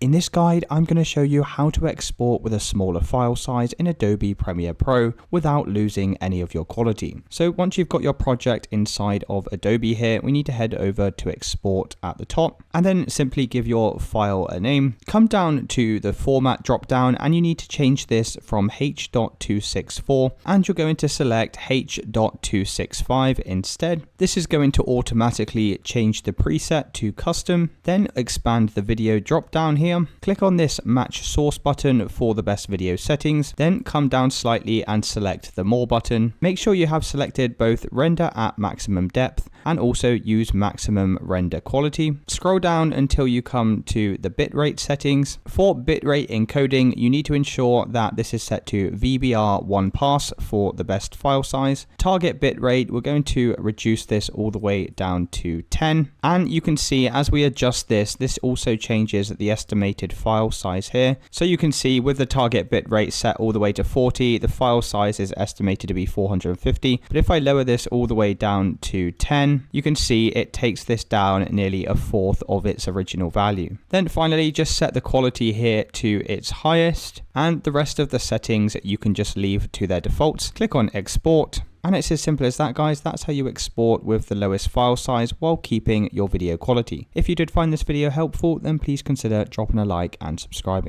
In this guide, I'm going to show you how to export with a smaller file size in Adobe Premiere Pro without losing any of your quality. So once you've got your project inside of Adobe here, we need to head over to export at the top and then simply give your file a name. Come down to the format drop down and you need to change this from H.264 and you're going to select H.265 instead. This is going to automatically change the preset to custom, then expand the video drop down here. Click on this match source button for the best video settings, then come down slightly and select the more button. Make sure you have selected both render at maximum depth and also use maximum render quality. Scroll down until you come to the bitrate settings. For bitrate encoding, you need to ensure that this is set to VBR 1 pass for the best file size. Target bitrate, we're going to reduce this all the way down to 10. And you can see as we adjust this, this also changes the estimated file size here. So you can see with the target bitrate set all the way to 40, the file size is estimated to be 450. But if I lower this all the way down to 10, you can see it takes this down nearly a fourth of its original value. Then finally, just set the quality here to its highest, and the rest of the settings you can just leave to their defaults. Click on export. And it's as simple as that, guys. That's how you export with the lowest file size while keeping your video quality. If you did find this video helpful, then please consider dropping a like and subscribing.